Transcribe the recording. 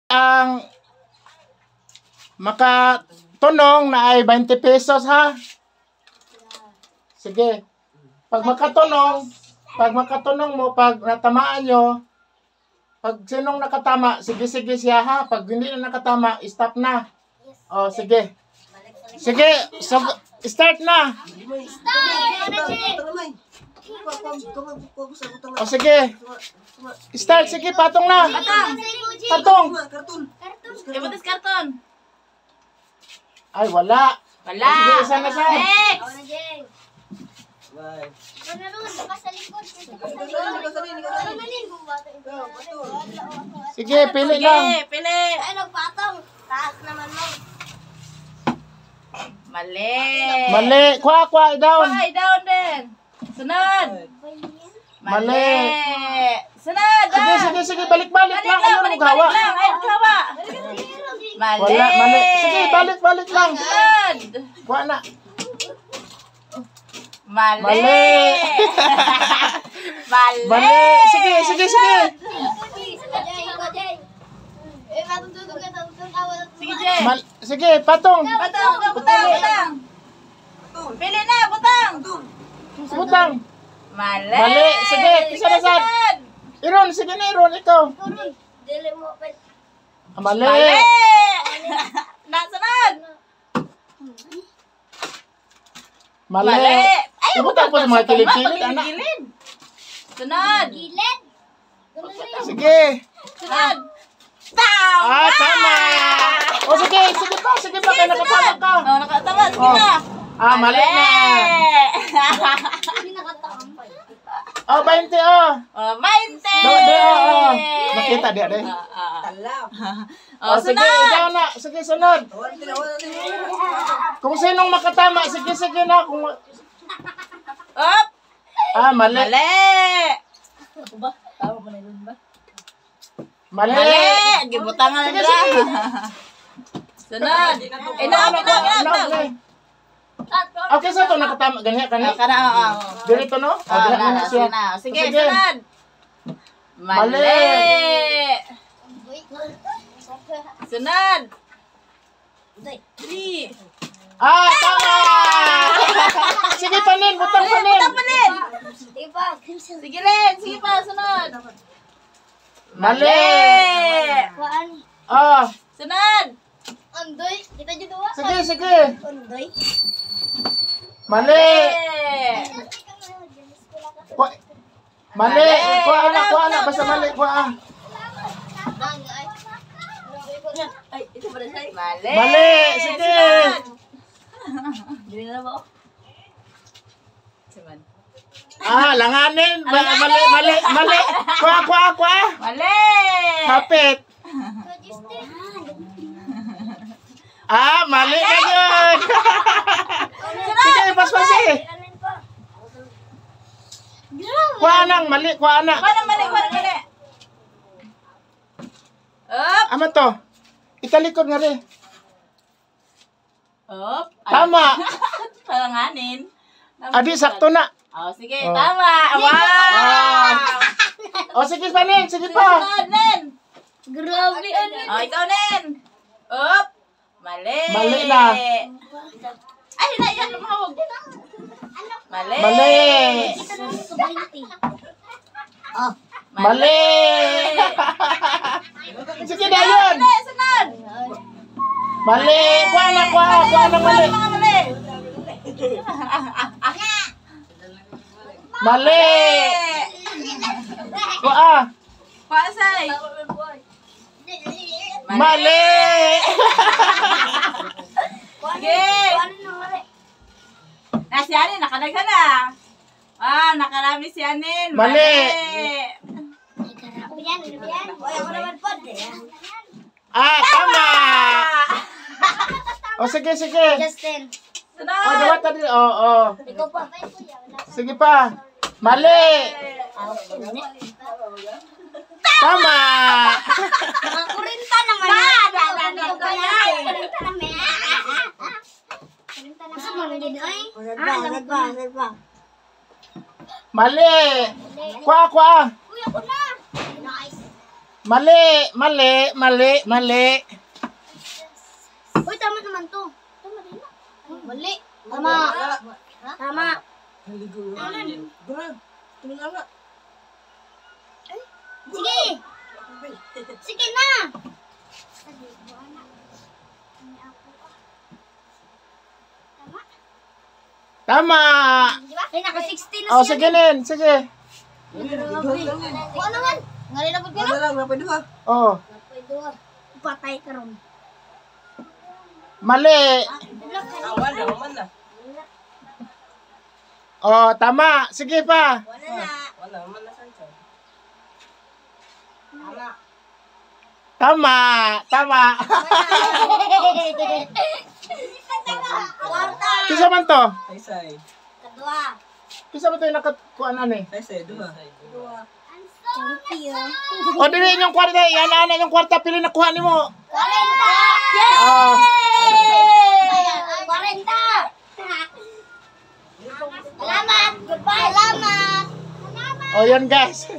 ang makatunong na ay 20 pesos ha. Sige. Pag makatunong mo, pag natamaan nyo, pag sinong nakatama, sige siya ha. Pag hindi na nakatama, stop na. O, sige. Sige, so, start na. O, sige. Start, sige, patong na. Patong. Ibatas karton. Ay, wala. Wala. Sige, isa na siya. Next. Sige, pili lang. Pili. Ay, nagpatong. Taas naman mo. Mali. Mali. Kuha, down. Ay, down din. Sunod. Mali. Sunod. Sige, balik-balik lang. Ayaw Balik magawa. lang. Ay, gawa. Mali. Wala, mali. Sige, balik lang. Sunod. Kuha na. Mali. Mali. Mali. Sige. Sige, Jay. Sige, patong. Butang. Pili na, butang. Butang. Mali. Mali. Sige, isa na sad. Iron, sige na Iron, ikaw. Mali. Mali. Nasunod. Mali. Ay, Ibutang po sa mga kilid-kilid, anak. Kilid. Sunod. Sige. Sunod. Tama. Tama. O sige pa, kaya nakatama ka. Oh, nakatama. Sige na. Mali na. O, 20 o. Oh, 20. Nakita dia deh. Oh, Sige, sunod. ikaw na. Sige, sunod. Kung sinong makatama, sige na. Kung... Up. Mali. Mali. Mali. Gibutangan Sige, na. sige. Sunod. Inaog. Okay, sa ito nakatama. Ganyan. Kana. Ganito, no? Ganyan na siya. Sige, sunod. Mali. Sunod. 3. Tama! Sige, panin. Butang panin. Sige rin. Sige pa, sunod. Mali. Sunod. Andoy, kita juga dua. Sige. Mali. Mali. Kuha na. Basta mali. Kuha. Ay, itu pada saya. Mali. Sige. Hindi na ba? Siman. Langanin. Mali. Kuha. Mali. Kapit. Mali na yun. Sige, pas-pasi. Kuha nang mali. Kuha na mali. Up. Ama to. Italikod nga rin. Up. Tama. Palanganin. Adi, sakto na. Oh, sige, tama. Wow. Sige pa, Nen. Sige pa. Sunod, Nen. Grabe ano. Oh, ikaw, Nen. Up. Mali. Mali na. Ay, yan. Lumahog. Mali. Mali. Sige na yun. Sunod. Mali. Kuha na mali. Mali. Kuha. Pasay. Mali. Sige. Si Anin, nakadagsa na. Nakarami si Anin. Mali. Tama. Sige. Justin. Sunod. Dapat tadi. Ikaw pa. Sige pa. Mali. Tama. Kurinta naman. Kurinta naman. Masa mo nang gini ay? Mali. Kuha. Uy, ako na. Nice. Mali, mali, mali, mali. Uy, tama naman to. Tama din na. Mali. Tama. Tama. Sige. Sige na. Tama. Ay, naka-16 na Oh, siya. sige nin, sige. Buwan naman. Ngayon na po ka na. Oh, Patay ka ron. mali. Oh, tama. Sige pa. Tama. Tama. Kwarta. Kisa man to? Kadua. Kisa man to yung nakakuanan eh? Champion. O, dili yung kwarta. Yan na yung kwarta. Pili na kuha ni mo. 40. Oh. Yay! 40. Salamat. Goodbye. Salamat. Oh, yan guys.